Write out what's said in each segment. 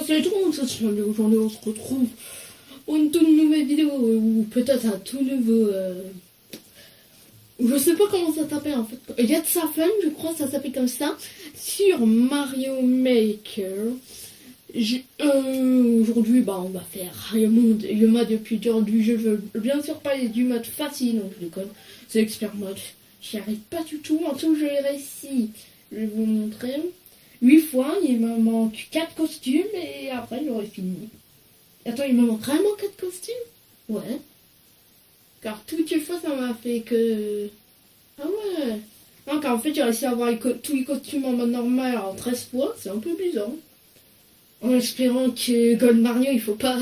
c'est tout, aujourd'hui on se retrouve pour une toute nouvelle vidéo, ou peut-être un tout nouveau... Je sais pas comment ça s'appelle en fait. Get Sa Fun, je crois que ça s'appelle comme ça, sur Mario Maker. Aujourd'hui, on va faire le mode le plus dur du jeu. Je veux bien sûr parler du mode facile, donc je déconne. C'est l'expert mode. J'y arrive pas du tout. En tout, je l'ai réussi. Je vais vous montrer. 8 fois, il me manque 4 costumes et après j'aurai fini. Attends, il me manque vraiment 4 costumes? Ouais. Car toutes les fois, ça m'a fait que... Ah ouais. Non, car en fait, j'ai réussi à avoir tous les costumes en mode normal en 13 fois. C'est un peu bizarre. En espérant que Gold Mario, il faut pas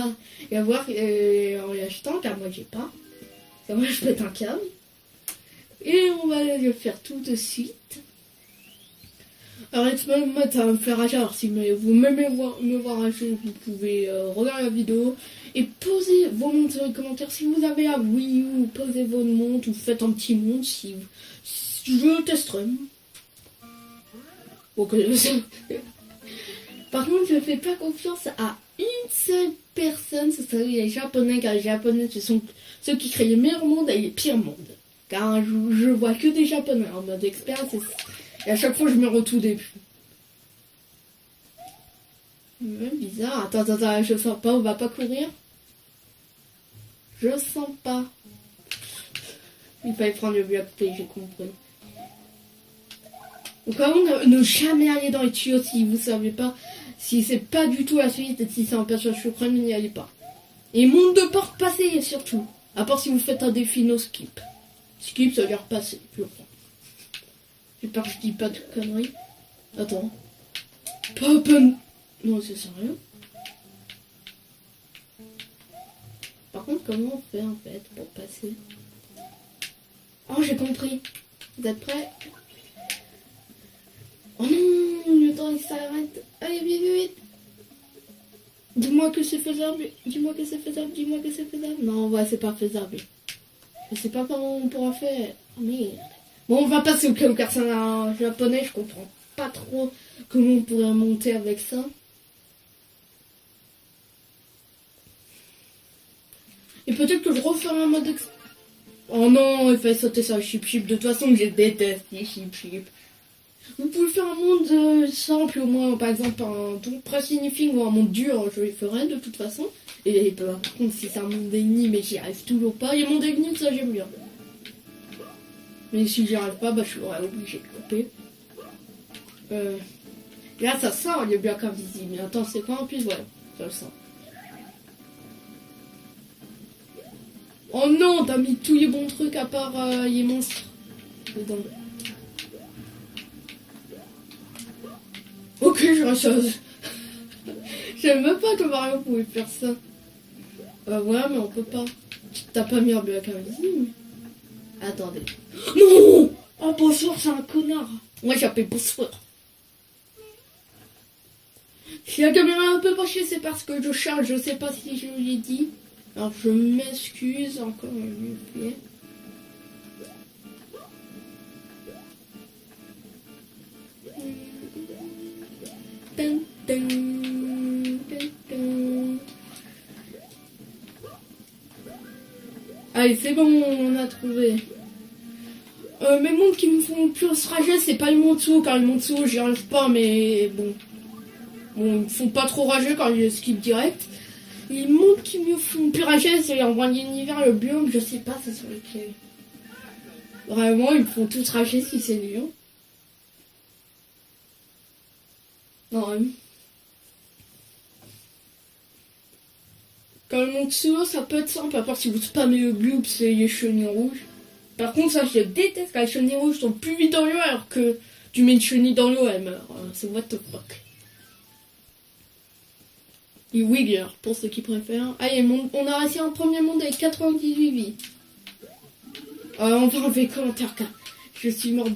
y avoir en l'achetant, car moi, j'ai pas. Car moi, je pète un câble. Et on va le faire tout de suite. Alors, moi, ça va me faire rager. Alors, si vous m'aimez me voir rager, vous pouvez regarder la vidéo et poser vos montres dans les commentaires. Si vous avez la Wii U, posez votre montre ou faites un petit montre si je testerai. Ok. Par contre, je ne fais pas confiance à une seule personne, ce serait les Japonais, car les Japonais, ce sont ceux qui créent les meilleurs mondes et les pires mondes. Car je vois que des Japonais en mode expert, et à chaque fois je me retrouve des début. Bizarre. Attends, je sens pas, on va pas courir. Je sens pas. Il fallait prendre le bloc P, j'ai compris. Donc vraiment, ne jamais aller dans les tuyaux si vous savez pas, si c'est pas du tout la suite et si c'est un personnage suprême, n'y allez pas. Et monde de porte passer surtout. À part si vous faites un défi no skip. Skip, ça veut dire passer, je crois. J'espère que je dis pas de conneries. Attends. Pas open. Non, c'est sérieux. Par contre, comment on fait en fait pour passer? Oh, j'ai compris. Vous êtes prêts? Oh non, le temps il s'arrête. Allez, vite, vite. Dis-moi que c'est faisable. Dis-moi que c'est faisable. Dis-moi que c'est faisable. Non, ouais, c'est pas faisable. Je sais pas comment on pourra faire. Oh merde. Bon, on va passer au cas où personnage japonais. Je comprends pas trop comment on pourrait monter avec ça. Et peut-être que je referai un mode Oh non, il fallait sauter sur le chip-chip. De toute façon, je déteste les chip-chip. Vous pouvez faire un monde simple, au moins, par exemple, un press-finishing ou un monde dur, je le ferai de toute façon. Et par contre, si c'est un monde d'énigmes, mais j'y arrive toujours pas. Et un monde d'énigmes, ça j'aime bien. Mais si j'y arrive pas, je serai obligé de couper. Là, ça sort les blocs invisibles. Attends, c'est quoi en plus? Ouais, ça le sent. Oh non, t'as mis tous les bons trucs à part les monstres dedans. Ok, je rachète. J'aime même pas que Mario pouvait faire ça. Ouais, mais on peut pas. T'as pas mis un bloc invisible? Attendez. Non! Oh, bonsoir, c'est un connard. Moi, j'appelle bonsoir. Si la caméra est un peu penchée, c'est parce que je charge. Je sais pas si je l'ai dit. Alors, je m'excuse encore une fois. Allez, c'est bon, on a trouvé. Mes mondes qui me font plus rager, c'est pas le monde sous, car le monde sous, j'y arrive pas, mais bon. Bon, ils me font pas trop rager quand je skip direct. Les mondes qui me font plus rager, c'est en voie l'univers, le biome, je sais pas, c'est sur lequel. Vraiment, ils me font tous rager si c'est dur. Non, quand le monde sous, ça peut être simple, à part si vous spammez le bloop, c'est les chenilles rouges. Par contre, ça, je déteste quand les chenilles rouges sont plus vite dans l'eau, alors que tu mets une chenille dans l'eau, elle meurt. C'est what the fuck. Et Wigger, pour ceux qui préfèrent. Allez, on a réussi un premier monde avec 98 vies. On va enlever les commentaires, car je suis mort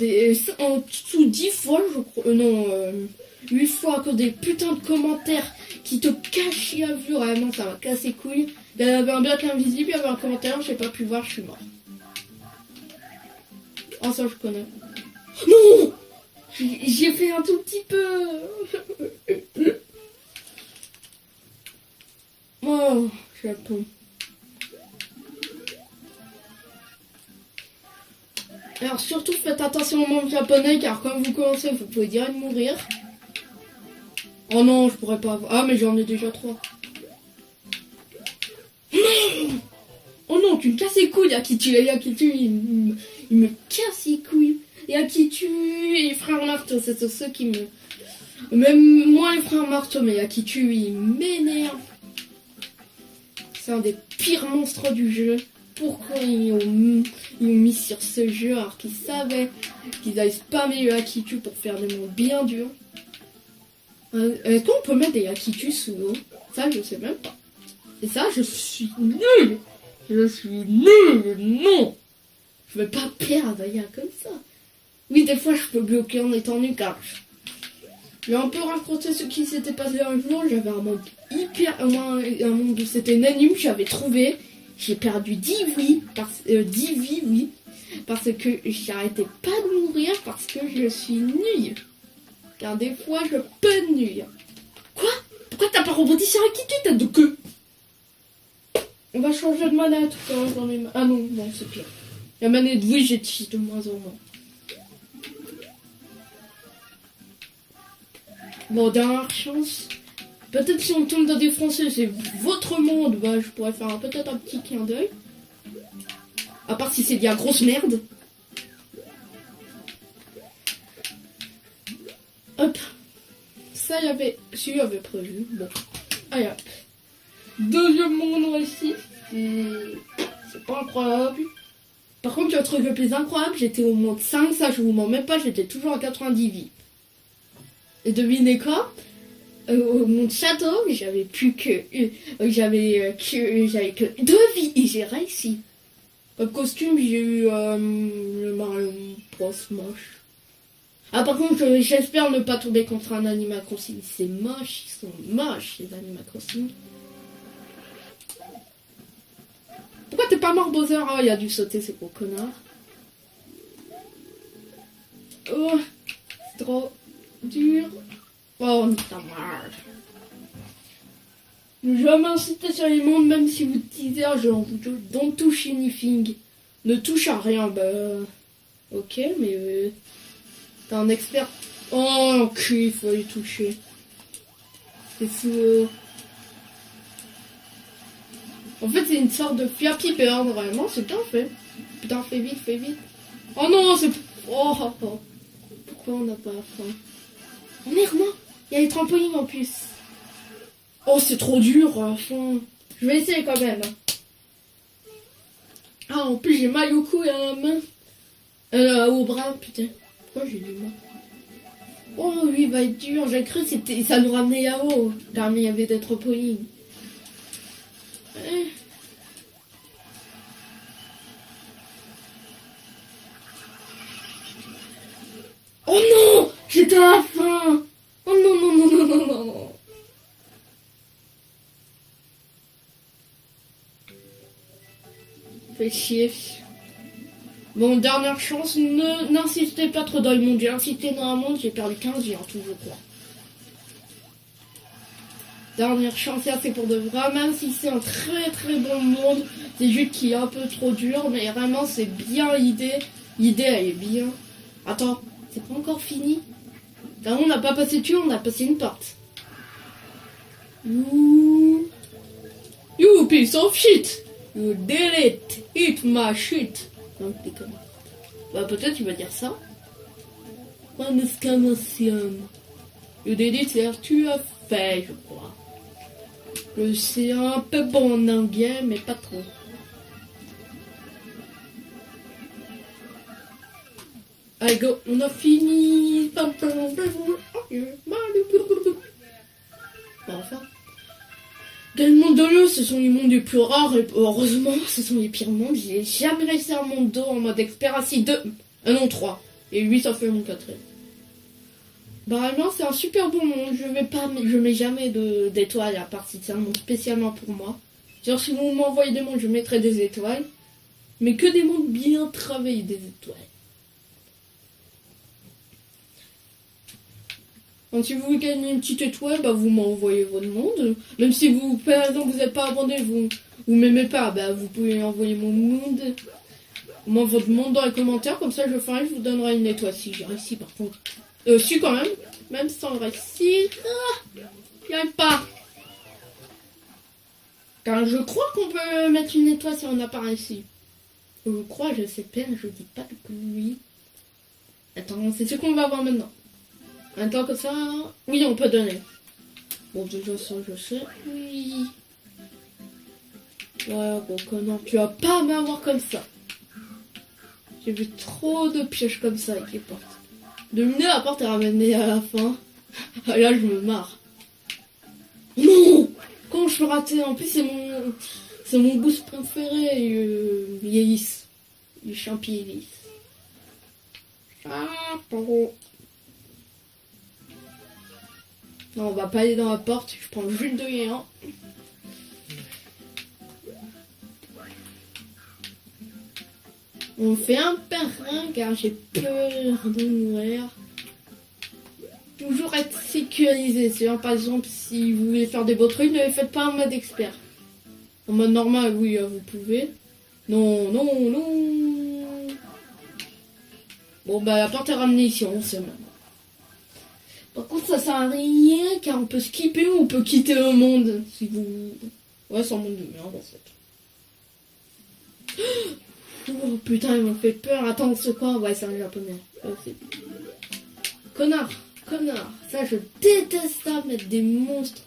en dessous 10 fois, je crois. Non, 8 fois à cause des putains de commentaires qui te cachent la vue. Vraiment, ça m'a cassé couille. Il y avait un bloc invisible, il y avait un commentaire, j'ai pas pu voir, je suis mort. Oh, ça, je connais. Non! J'ai fait un tout petit peu. Oh, Japon. Alors surtout faites attention au monde japonais car quand vous commencez vous pouvez direct mourir. Oh non je pourrais pas avoir. Ah mais j'en ai déjà 3. Non. Oh non tu me casses les couilles Akitu. Il me casse les couilles. Et Akitu et frère Marteau c'est ceux qui me... Même moi les frères Marteau mais Akitu il m'énerve. C'est un des pires monstres du jeu. Pourquoi ils ont mis sur ce jeu alors qu'ils savaient qu'ils allaient spammer le Akitu pour faire des mots bien durs. Est-ce qu'on peut mettre des Akitu sous l'eau? Ça je sais même pas. Et ça je suis nul. Je suis nul. Non. Je vais pas perdre il y a comme ça. Oui des fois je peux bloquer en étant nul car j'ai un peu raconté ce qui s'était passé un jour. J'avais un monde hyper... Un monde où c'était un anime j'avais trouvé. J'ai perdu 10 vies, 10 vies, oui, parce que j'arrêtais pas de mourir parce que je suis nulle. Car des fois, je peux nulle. Quoi? Pourquoi t'as pas rebondi sur Akitu, tête de queue? On va changer de manette quand j'en ai... Ah non, non, c'est pire. La manette, oui, j'ai de moins en moins. Bon, dernière chance. Peut-être si on tombe dans des Français, c'est votre monde, bah je pourrais faire peut-être un petit clin d'œil. À part si c'est bien grosse merde. Hop. Ça y avait... Si y avait prévu. Bon. Allez hop. Deuxième monde réussi. C'est pas incroyable. Par contre, le truc le plus incroyable, j'étais au monde 5, ça je vous mens même pas, j'étais toujours à 90 vies. Et devinez quoi? Au monde château, j'avais plus que... j'avais que 2 vies et j'ai réussi. Au costume, j'ai eu le Mario Bros moche. Ah par contre, j'espère ne pas tomber contre un Animal Crossing. C'est moche, ils sont moches les Animal Crossing. Pourquoi t'es pas mort Bowser? Ah, il a dû sauter, c'est gros connard. Oh, c'est trop dur. Oh, ta merde. Ne jamais insister sur les mondes, même si vous teasez un jeu. Don't touch anything. Ne touche à rien, bah... Ok, mais... t'es un expert... Oh, ok, il faut y toucher. C'est sous... En fait, c'est une sorte de Flappy Bird, vraiment, c'est bien fait. Putain, fais vite, fais vite. Oh non, c'est... Oh, oh, oh. Pourquoi on n'a pas faim? Oh merde, non. Il y a les trampolines en plus. Oh, c'est trop dur, enfin. Je vais essayer quand même. Ah, en plus, j'ai mal au cou et à la main. Au bras, putain. Pourquoi j'ai du mal? Oh, lui, il va être dur. J'ai cru que ça nous ramenait là-haut. Car il y avait des trampolines. Oh non! J'étais à la fin! Oh non, non, non, non, non, non. Fais chier. Bon, dernière chance, n'insistez pas trop dans le monde. J'ai insisté dans un monde, j'ai perdu 15 vies en tout, je crois. Dernière chance, là, c'est pour de vrai. Même si c'est un très très bon monde, c'est juste qu'il est un peu trop dur, mais vraiment, c'est bien l'idée. L'idée, elle est bien. Attends, c'est pas encore fini. Là, on n'a pas passé dessus, on a passé une porte. You piece of shit. You delete it my shit. Non, déconne. Bah, peut-être tu vas dire ça. Bonne exclamation. You did it, c'est tu as fait, je crois. Je sais un peu bon en anglais, mais pas trop. Allez, go, on a fini. Enfin. Dans le monde de l'eau, ce sont les mondes les plus rares et heureusement, ce sont les pires mondes. J'ai jamais réussi un monde d'eau en mode expert assis 2. Non, 3. Et 8, ça fait mon 4ème. Bah vraiment, c'est un super bon monde. Je mets jamais d'étoiles à part si c'est un monde spécialement pour moi. Genre, si vous m'envoyez des mondes, je mettrai des étoiles. Mais que des mondes bien travaillés, des étoiles. Donc si vous gagnez une petite étoile, bah vous m'envoyez votre monde. Même si vous, par exemple, vous n'êtes pas abonné, vous m'aimez pas, bah vous pouvez envoyer mon monde, moi votre monde dans les commentaires, comme ça je ferai, je vous donnerai une étoile si j'ai réussi par contre. Si quand même sans réussir, j'y arrive pas. Car je crois qu'on peut mettre une étoile si on n'a pas réussi. Je crois, je sais pas, je dis pas de oui. Attends, c'est ce qu'on va voir maintenant. Attends que ça, oui on peut donner. Bon déjà ça je sais, oui. Ouais bon connard, tu vas pas m'avoir comme ça. J'ai vu trop de pièges comme ça avec les portes. Dominer la porte est ramenée à la fin. Là je me marre. Non! Comment je peux rater? En plus c'est mon boost préféré, Yélis. Le champi Yélis. Ah, pardon. Non, on va pas aller dans la porte, je prends juste de géant. On fait un par un car j'ai peur de mourir. Toujours être sécurisé. C'est-à-dire, par exemple, si vous voulez faire des beaux trucs, ne les faites pas en mode expert. En mode normal, oui, vous pouvez. Non, non, non. Bon, bah, la porte est ramenée ici, on sait même. Par contre, ça sert à rien, car on peut skipper ou on peut quitter le monde. Si vous... Ouais, c'est un monde de merde, en fait. Oh putain, ils m'ont fait peur. Attends, c'est quoi? Ouais, c'est un japonais. Connard. Connard, ça je déteste ça, mettre des monstres.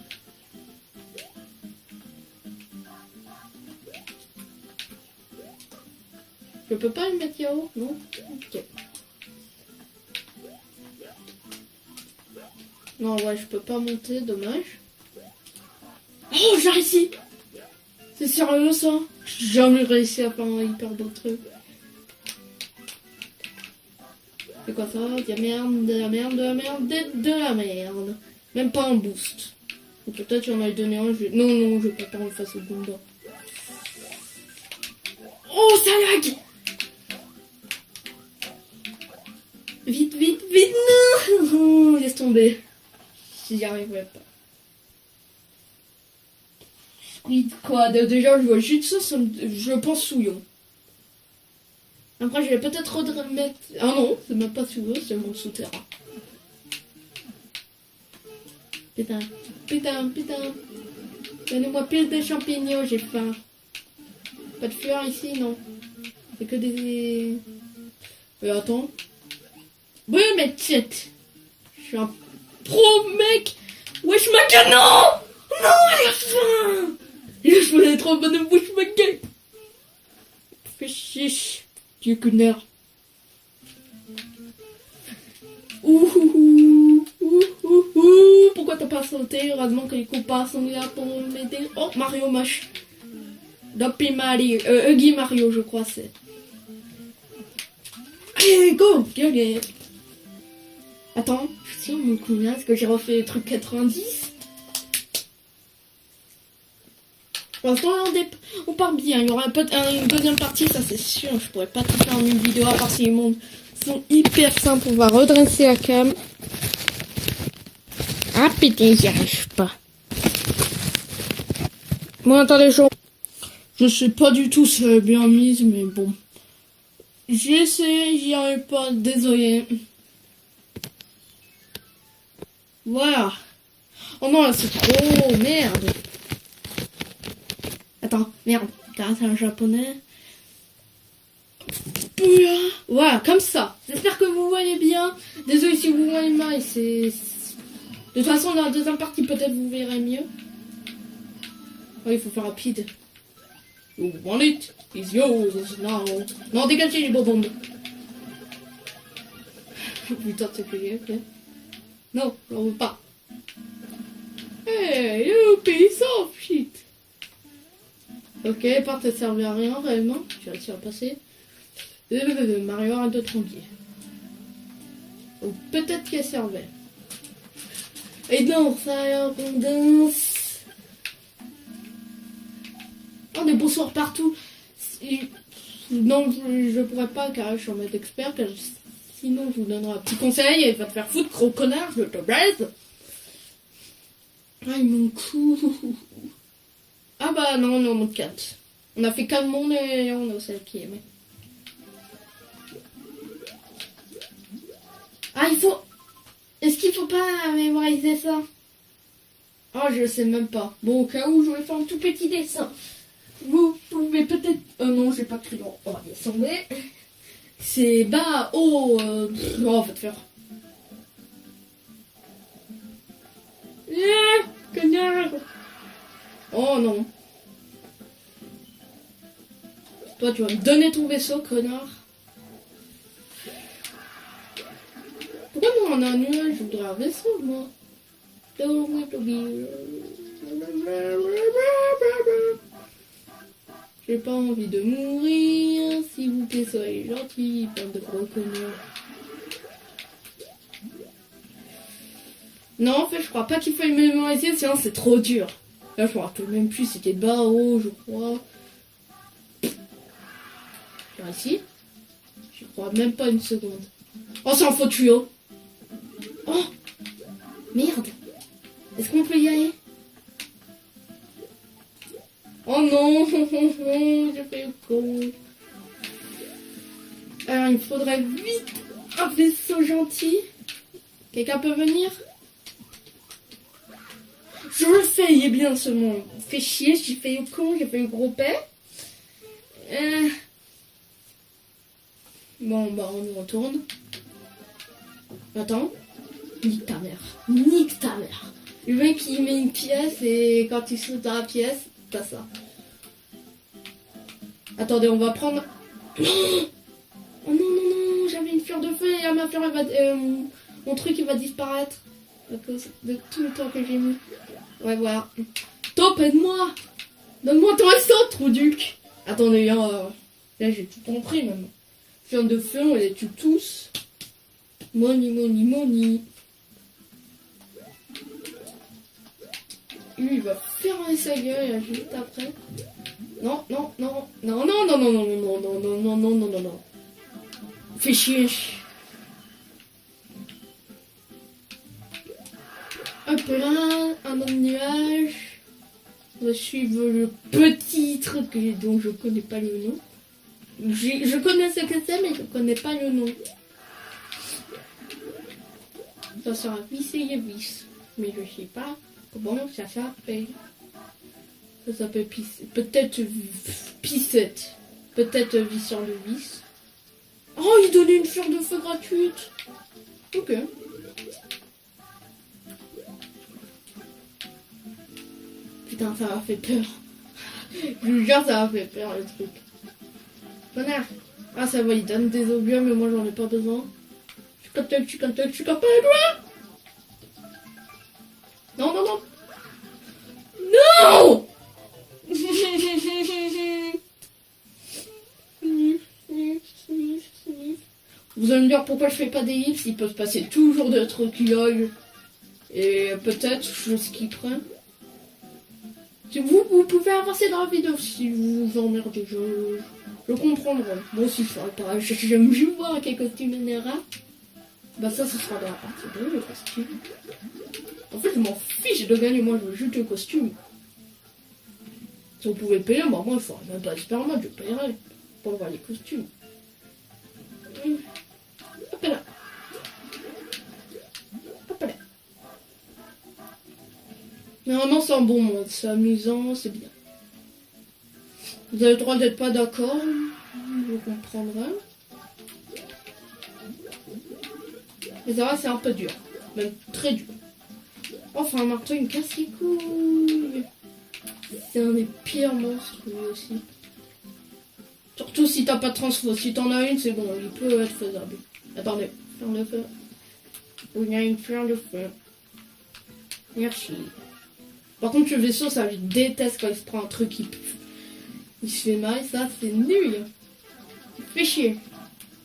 Je peux pas le mettre Yao, non? Ok. Non, ouais, je peux pas monter, dommage. Oh, j'ai réussi! C'est sérieux ça? J'ai jamais réussi à faire un hyper beau truc. C'est quoi ça? De la merde, de la merde, de la merde, de la merde. Même pas un boost. Ou peut-être j'en ai donné un. Non, non, je vais pas faire une face au Bunda. Oh, ça lag! Vite, vite, vite, non! Laisse tomber. J'y arriverai pas. Squid, quoi? Déjà, je vois juste ça, je pense souillon. Après, je vais peut-être remettre... Ah non, c'est même pas sous l'eau, c'est mon souterrain. Putain, putain, putain. Donnez-moi plus de champignons, j'ai faim. Pas de fleurs ici, non. C'est que des... attends. Oui, mais tchète. Je suis un pro mec. Wesh ma gueule, non! Non, elle a faim! Je voulais être en bonne wesh ma gueule. Fais chiche. Dieu connard. Ouh, pourquoi t'as pas sauté? Heureusement que les copains sont là pour m'aider. Oh, Mario Mash. Doppy Mario. Huggy Mario, je crois, c'est. Allez, go! Gueule. Attends, je sais mon combien, est-ce que j'ai refait les trucs 90? Pour l'instant, on part bien. Il y aura une deuxième partie, ça c'est sûr. Je pourrais pas tout faire en une vidéo, à part si les mondes sont hyper simples. On va redresser la cam. Ah putain, j'y arrive pas. Bon, attendez, je sais pas du tout si elle est bien mise, mais bon. J'ai essayé, j'y arrive pas, désolé. Voilà. Oh non, là c'est trop, merde. Attends, merde, car c'est un japonais. Voilà, comme ça. J'espère que vous voyez bien. Désolé si vous voyez mal, c'est... De toute façon, dans la deuxième partie, peut-être vous verrez mieux. Oh, il faut faire rapide. You want it? It's yours now. Non, dégagez les bonbons. Putain, c'est que ok. Non, j'en veux pas. Hey, you piece of shit. Ok, part ne servait à rien réellement. J'ai réussi à passer. Mario a deux tranquille. Ou peut-être qu'elle servait. Et non, ça y est, on danse. Oh, des bonsoirs partout. Non, je pourrais pas car je suis en mode expert. Car Sinon, je vous donnerai un petit conseil et va te faire foutre, gros connard, je te baise. Ah, mon cou. Ah bah non, on est en mode 4. On a fait 4 mondes et on a celle qui aimait. Ah, il faut... Est-ce qu'il faut pas mémoriser ça? Ah, je sais même pas. Bon, au cas où, je vais faire un tout petit dessin. Vous pouvez peut-être... non, j'ai pas de crayon. On va descendre. C'est bas, haut... Non, on va te faire... Connard. Oh non. Toi, tu vas me donner ton vaisseau, connard. Pourquoi moi on a un nuage? Je voudrais un vaisseau, moi. J'ai pas envie de mourir. S'il vous plaît, soyez gentils, bande de gros connards. Non, en fait, je crois pas qu'il faut mémoriser, sinon c'est trop dur. Là, je me rappelle même plus, c'était bas, haut, je crois. Genre ici. Je crois même pas une seconde. Oh, c'est un faux tuyau. Oh, merde. Est-ce qu'on peut y aller? Oh non, j'ai fait le con. Alors, il me faudrait vite un vaisseau gentil. Quelqu'un peut venir? Je le fais, il est bien ce monde. Fait chier, j'ai fait le con, j'ai fait le gros père. Bon, bah, on y retourne. Attends. Nique ta mère. Nique ta mère. Le mec, il met une pièce et quand il saute dans la pièce, t'as ça. Attendez, on va prendre... Oh non, non, non, j'avais une fleur de feu et ma fleur, elle va... mon truc, il va disparaître. À cause de tout le temps que j'ai mis. Ouais, voilà. Top, aide-moi. Donne-moi ton vaisseau, Trouduc. Attendez, là, j'ai tout compris, même. Fleur de feu, on les tue tous. Money, money, money. Lui, il va fermer sa gueule juste après. Non, non, non, non, non, non, non, non, non, non, non, non, non, non, non, non. Fais chier. Hop là, un autre nuage. On va suivre le petit truc dont je connais pas le nom. Je connais ce que c'est, mais je connais pas le nom. Ça sera vis. Mais je sais pas comment ça s'appelle. Ça s'appelle peut-être Pissette. Peut-être visseur de vis. Oh, il donnait une fleur de feu gratuite. Ok. Putain, ça m'a fait peur. Je vous jure, ça m'a fait peur le truc. Connard. Ah, ça va, il donne des obiums, mais moi j'en ai pas besoin. Je suis capable. Non, non, non. Non. Vous allez me dire pourquoi je fais pas des hips, il peut se passer toujours des trucs qui aillent. Et peut-être je skipperai. Vous pouvez avancer dans la vidéo si vous vous emmerdez, je comprendrai. Moi aussi je ferai pareil, j'aime juste voir quel costume énerve. Bah ça sera dans la partie 2, le costume. En fait je m'en fiche de gagner, moi je veux juste le costume. Si vous pouvez payer, bah moi il faudra même pas super mal, je paierai pour voir les costumes. Hop là. Hop là. Normalement c'est un bon monde, c'est amusant, c'est bien. Vous avez le droit d'être pas d'accord, je comprendrai. Mais ça va, c'est un peu dur, même très dur. Enfin, un marteau, il me casse les couilles. C'est un des pires monstres lui aussi. Surtout si t'as pas de transfo. Si t'en as une, c'est bon, il peut être faisable. Attendez, fleur de feu. Il y a une fleur de feu. Merci. Par contre, le vaisseau, ça, je déteste quand il se prend un truc il se fait mal. Ça, c'est nul. Il fait chier.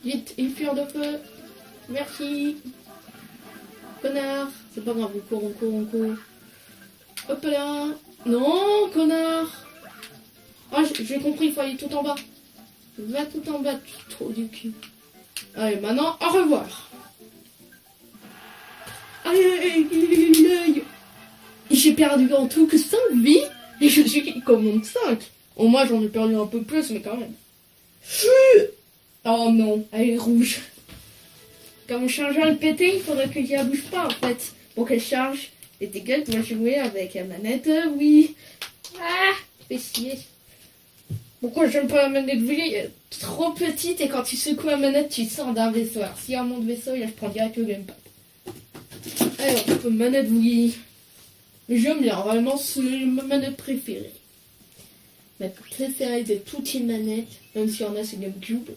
Vite, une fleur de feu. Merci. Connard. C'est pas grave, on court. Hop là. Non, connard. Ah, j'ai compris, il faut aller tout en bas. Va tout en bas, tu trop du cul. Allez, maintenant, au revoir. Allez, j'ai perdu en tout que 5 vies et je suis comme 5. Au moins, j'en ai perdu un peu plus, mais quand même. Oh non, elle est rouge. Quand mon chargeur est pété, il faudrait que je la bouge pas en fait. Pour qu'elle charge. Et tes gueules, tu vas jouer avec la manette, oui. Ah, fais chier. Pourquoi j'aime pas la manette Wii? Elle est trop petite et quand tu secoues la manette, tu sors d'un vaisseau. Alors s'il y a un monde vaisseau, là, je prends direct le gamepad. Alors, manette Wii. J'aime bien, vraiment, c'est ma manette préférée. Ma préférée de toutes les manettes, même s'il y en a, c'est GameCube.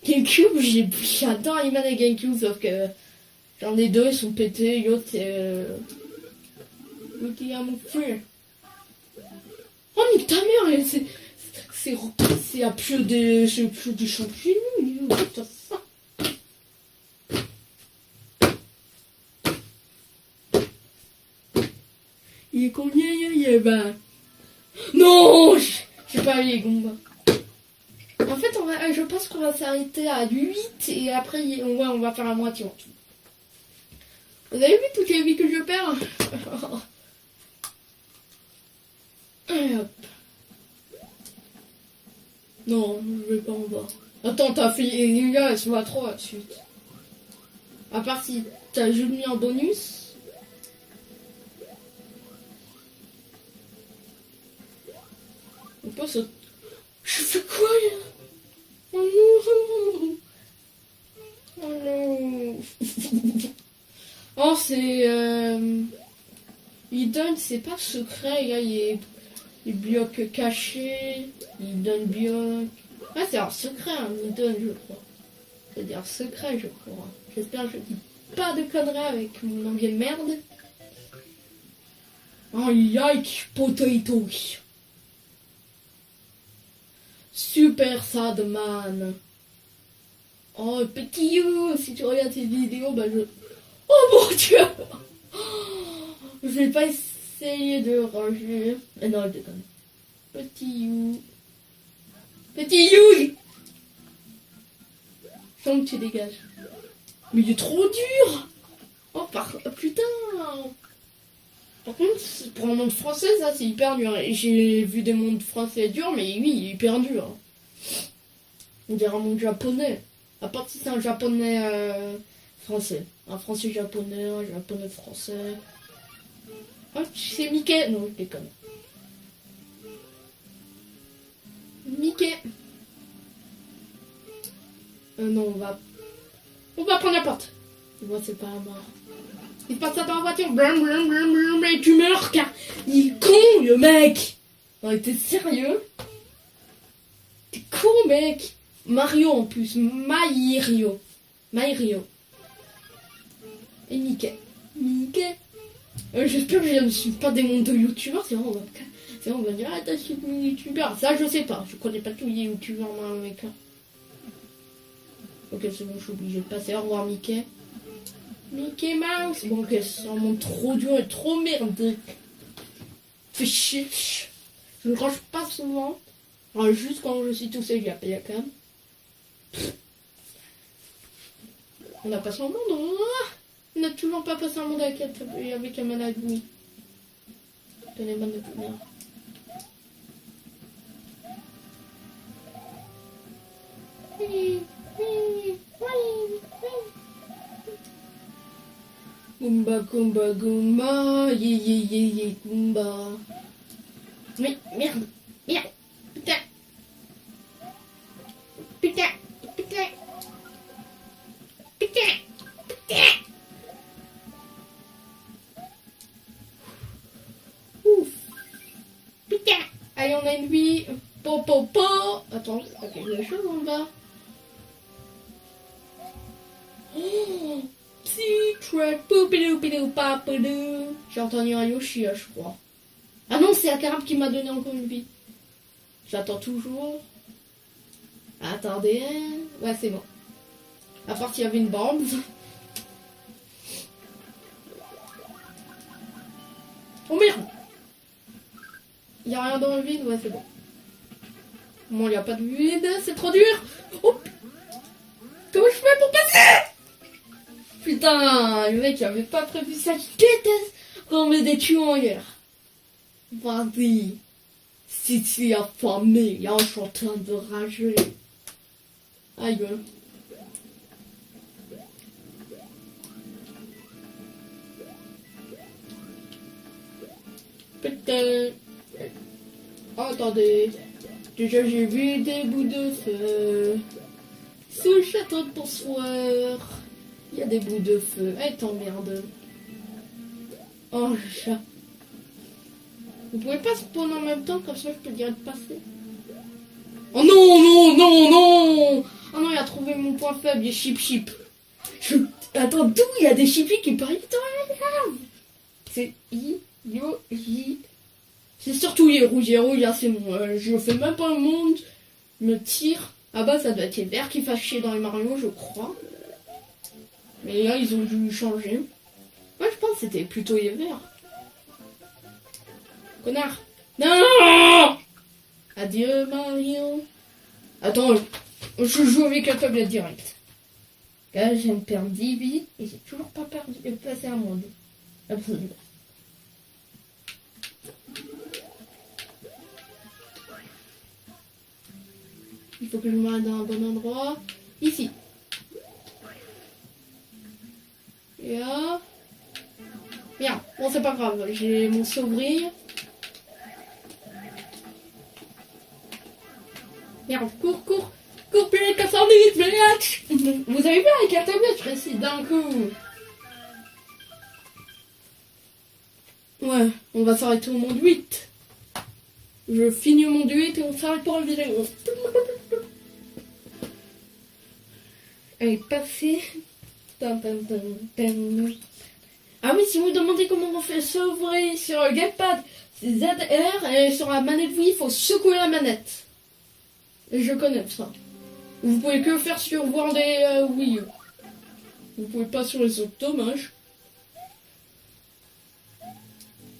GameCube, j'adore les manettes GameCube, sauf que j'en ai 2, ils sont pétés, l'autre, l'autre, il a mon frère. Oh, nique ta mère, c'est un peu des champignons, putain, ça. Il est combien, ben... Non, j'ai pas les Gomba. En fait, je pense qu'on va s'arrêter à 8 et après, on va faire la moitié en tout. Vous avez vu toutes les vies que je perds? Et hop. Non, je vais pas en bas. Attends, ta fille et gars, elle se voit trop ensuite. À part si t'as juste mis en bonus. On peut se... Je fais quoi là? Oh non. Oh non. Oh c'est... Il donne, c'est pas secret, là, il bloque caché, il donne bloc... Ah c'est un secret, hein, il donne je crois. C'est-à-dire secret je crois. J'espère que je dis pas de conneries avec mon anglais de merde. Oh yike potato. Super sad man. Oh petit you, si tu regardes tes vidéos, bah je... Oh mon dieu. Je vais pas essayer de ranger. Non, je déconne. Petit you. Petit you. Sans que tu dégages. Mais il est trop dur. Oh putain. Par contre, pour un monde français, ça c'est hyper dur. J'ai vu des mondes français durs, mais oui, il est hyper dur. On dirait un monde japonais. À part si c'est un japonais français. Un français japonais, un japonais français. Oh, c'est Mickey. Non, je déconne. Mickey. Non, on va prendre la porte. Moi, c'est pas la mort. Il passe ça par la voiture. Brum, brum, brum, brum, et tu meurs car il est con, le mec. Non, t'es sérieux? T'es con, mec. Mario en plus. Mario. Et Mickey. J'espère que je ne suis pas des mondes de youtubeurs. C'est vraiment on va dire, ah, t'as su de youtubeurs. Ça, je sais pas. Je connais pas tous les youtubeurs, moi, mec. Ok, c'est bon, je suis obligé de passer. Au revoir, Mickey. Mickey Mouse. Bon, ok, c'est un monde trop dur et trop merde. Fais chier. Je ne range pas souvent. Alors, juste quand je suis tout seul, j'ai appelé la cam. On a passé un monde, hein. On n'a toujours pas passé un monde avec un malade, oui. Tenez-moi de tenir. Goomba, yé, Goomba. Mais, merde, putain. Ouf. Putain. Allez, on a une vie. Po. Attends, ok, il y a la chose en bas. Oh, secret. Poupidou, papoudou. J'ai entendu un Yoshi, je crois. Ah non, c'est Akaram qui m'a donné encore une vie. J'attends toujours. Attendez. Ouais, c'est bon. À part s'il y avait une bombe. Oh merde. Il n'y a rien dans le vide. Ouais, c'est bon. Bon, il n'y a pas de vide. C'est trop dur. Oh. Comment je fais pour passer? Putain, le mec il avait pas prévu ça. Je déteste quand on met des tuyaux en l'air. Vas-y. Si, affamé. Là, je suis en train de rager. Aïe. Putain. Attendez. Déjà, j'ai vu des bouts de feu. Sous le château de Bonsoir. Il y a des bouts de feu. Eh, t'emmerde. Oh, le chat. Vous pouvez pas spawn en même temps, comme ça je peux direct passer. Oh non. Oh non, il a trouvé mon point faible, les chip. Attends, d'où il y a des chippies qui parlent dans la lave? C'est c'est surtout les rouges, là c'est bon. Je fais même pas un monde. Me tire. Ah bah ça doit être les verts qui fassent chier dans les Mario, je crois. Mais là ils ont dû changer. Moi je pense que c'était plutôt les verts. Connard. Non. Adieu Mario. Attends, je joue avec la tablette direct. Là, je viens de perdre 10 vies et j'ai toujours pas passé un monde. Absolument. Il faut que je me mette dans un bon endroit. Ici. Et là. Bien. Bon, c'est pas grave. J'ai mon sauverie. Merde, cours, plus vite que 110 minutes. Vous avez vu avec la tablette, je réussis d'un coup. Ouais, on va s'arrêter au monde 8. Je finis au monde 8 et on s'arrête pour la vidéo. Elle est passée. Ah oui, si vous vous demandez comment on fait sauver sur le gamepad, c'est ZR et sur la manette Wii, il faut secouer la manette. Et je connais ça. Vous pouvez que faire sur voir des Wii U. Vous pouvez pas sur les autres, dommage.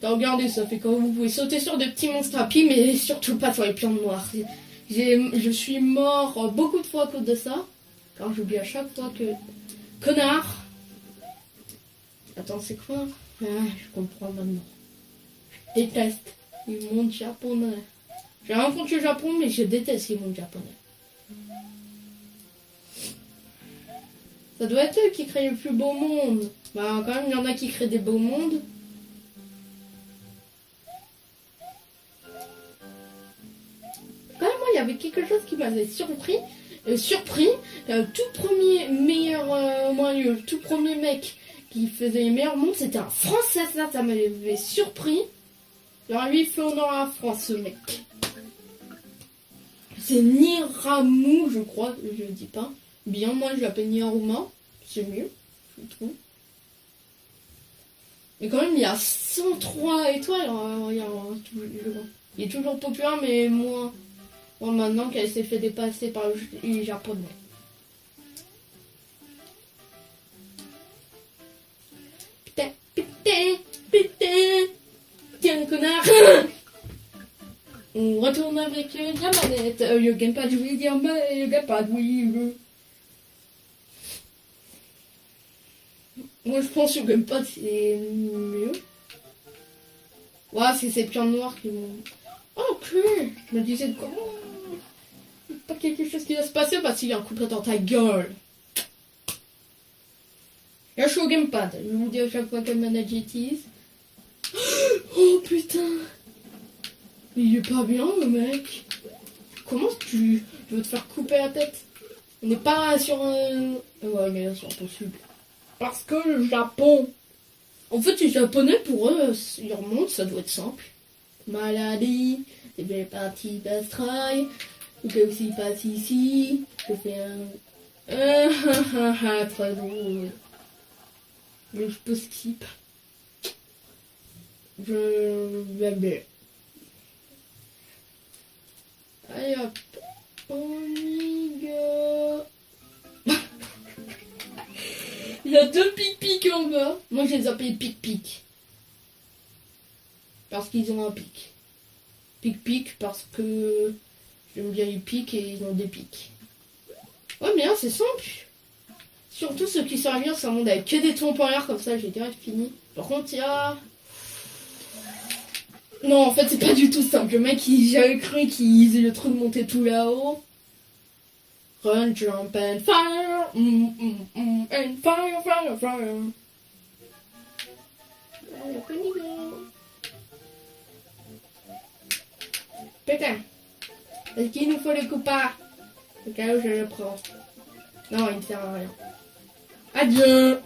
Regardez, ça fait quand vous pouvez sauter sur des petits monstres à pied, mais surtout pas sur les plantes noires. Je suis mort beaucoup de fois à cause de ça. Car j'oublie à chaque fois que... Connard. Attends, c'est quoi? Ah, je comprends maintenant. Je déteste les mondes japonais. J'ai rien contre le Japon, mais je déteste les mondes japonais. Ça doit être eux qui créent le plus beau monde. Bah, quand même, il y en a qui créent des beaux mondes. Quand même, moi, il y avait quelque chose qui m'avait surpris. Tout premier meilleur, le tout premier mec qui faisait les meilleurs mondes, c'était un Français, ça m'avait surpris. Alors lui, il fait honneur à la France, ce mec. C'est Niramu, je crois, je dis pas. Bien, moi je l'appelle Niruma, c'est mieux, je trouve. Mais quand même, il y a 103 étoiles, il est toujours populaire, mais moins maintenant qu'elle s'est fait dépasser par les Japonais. Putain, tiens, connard. On retourne avec la manette. Le gamepad, je voulais dire, mais le gamepad, oui. Moi, je pense que le gamepad, c'est mieux. Ouais, c'est ces plantes noires qui vont... Oh, ok. Je me disais, comment... Pas quelque chose qui va se passer parce qu'il y a un couplet dans ta gueule. Là, je suis au gamepad. Je vous dis à chaque fois quelle manette j'utilise. Oh, putain. Il est pas bien, le mec. Comment tu veux te faire couper la tête? On n'est pas sur un... Ouais, mais là, c'est impossible. Parce que le Japon... En fait, les Japonais, pour eux, leur monde, ça doit être simple. Maladie, c'est bien parti d'Astrail. Je fais aussi passe ici. Je fais un... très drôle. Mais je peux skip. Je vais bien. Allez hop. Amiga. Il y a 2 pic-pic en bas. Moi je les appelle pic-pic. Parce qu'ils ont un pic. Pic-pic parce que j'aime bien les pics et ils ont des pics. Ouais mais là c'est simple. Surtout ceux qui sont bien, c'est un monde avec que des tours en l'air, comme ça, j'ai direct fini. Par contre, il y a... Non, en fait, c'est pas du tout simple. Le mec, j'avais cru qu'il faisait le truc de monter tout là-haut. Run, jump and fire. And fire, fire, fire. Putain. Est-ce qu'il nous faut le coupa? Au cas où je le prends. Non, il ne sert à rien. Adieu.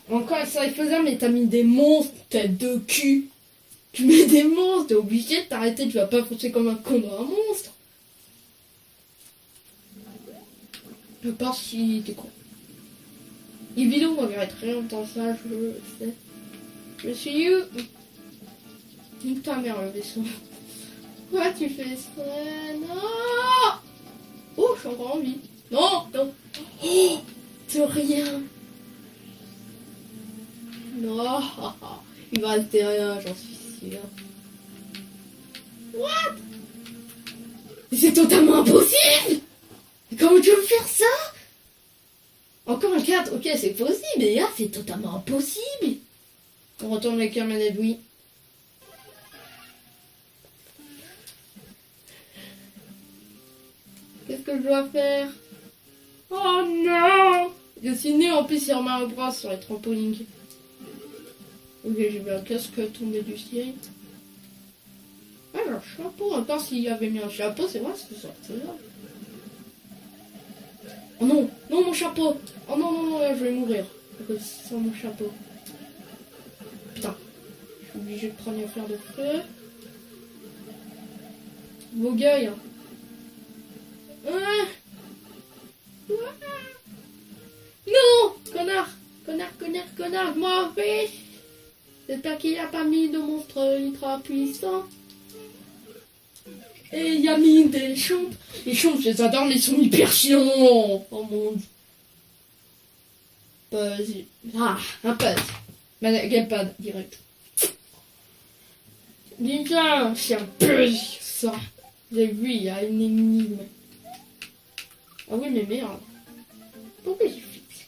Encore ça il faisait, mais t'as mis des monstres, tête de cul. Tu mets des monstres, t'es obligé de t'arrêter, tu vas pas foncer comme un con dans un monstre. À part si t'es con. Les vidéos m'avaient très longtemps ça, je sais. Je suis où? Nique ta mère le vaisseau. Pourquoi tu fais ça? Non. Oh, je suis encore en vie. Non, non. Oh, c'est rien. Non, il va rester rien, j'en suis sûr. What? C'est totalement impossible. Comment tu veux faire ça? Encore un 4, ok c'est possible, mais là c'est totalement impossible. On retourne avec un manette, oui. Qu'est-ce que je dois faire? Oh non! Je suis né en plus sur Mario Bros sur les trampolines. Ok, j'ai vu un casque tomber du ciel. Ah, le chapeau, encore s'il y avait mis un chapeau, c'est vrai, c'est ça. Oh non, non, mon chapeau. Oh non, non, non, là, je vais mourir. Sans mon chapeau. Putain, je suis obligé de prendre une fleur de feu. Vos gueules. Ah. Non, connard, connard, connard, connard, mauvais. J'espère qu'il n'a pas mis de monstre ultra puissant. Et il y a mis des chomps. Les chomps, je les adore, mais ils sont hyper chiants. Oh mon dieu. Vas-y. Ah, un pad. Gamepad, direct. Ninja, c'est un peu ça. Vous avez vu, il y a une énigme. Ah oui, mais merde. Pourquoi je fixe?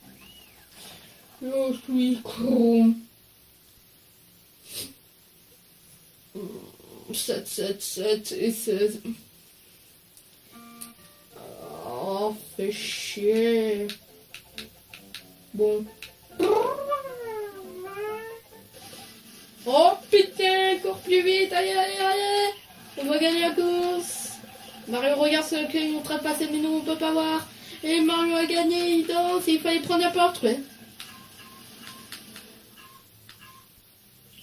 Je suis con. 7, 7, 7 et 16. Oh, fait chier. Bon. Oh putain, cours plus vite, allez, allez, allez. On va gagner la course. Mario regarde ce qu'ils sont en train de passer, mais nous on peut pas voir. Et Mario a gagné, il danse, il fallait prendre la porte, ouais.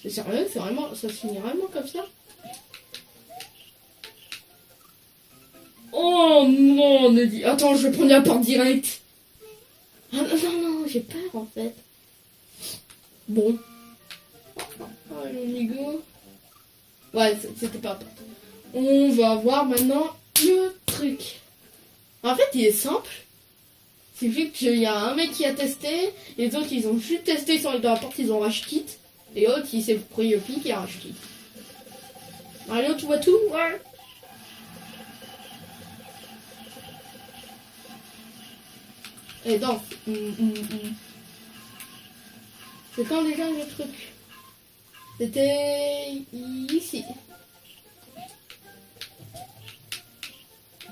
C'est sérieux, c'est vraiment, ça se finit vraiment comme ça? Oh non, ne dis... Attends, je vais prendre la porte direct. Ah non, non, non, j'ai peur en fait. Bon. Allez, on y go. Ouais, c'était pas porte. On va voir maintenant le truc. En fait, il est simple. C'est vu qu'il y a un mec qui a testé, et les autres ils ont juste testé, ils sont allés dans la porte, ils ont rush kit. Et l'autre il s'est pris au pic et a rush kit. Mario, tu vois tout? Ouais. Et danse. C'est quand déjà le truc? C'était ici.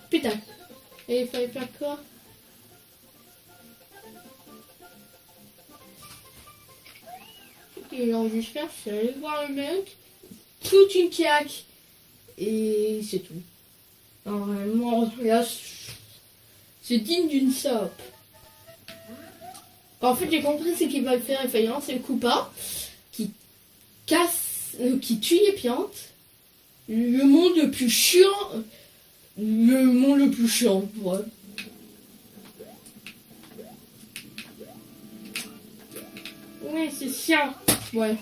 Putain. Et il fallait faire quoi? Et alors juste faire, c'est aller voir le mec, toute une claque. Et c'est tout. Normalement, là, c'est digne d'une soap. En fait, j'ai compris ce qu'il va le faire. Il fallait lancer le Koopa qui casse, qui tue les plantes. Le monde le plus chiant. Le monde le plus chiant, ouais. Oui, c'est chiant. Ouais.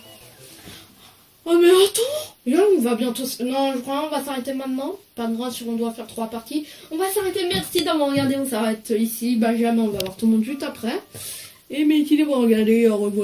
Oh mais attends! Là, on va bientôt... Non, je crois qu'on va s'arrêter maintenant. Pas de droit si on doit faire 3 parties. On va s'arrêter. Merci d'avoir regardé. On s'arrête ici. Benjamin, on va voir tout le monde juste après. Et merci d'avoir regardé. Au revoir.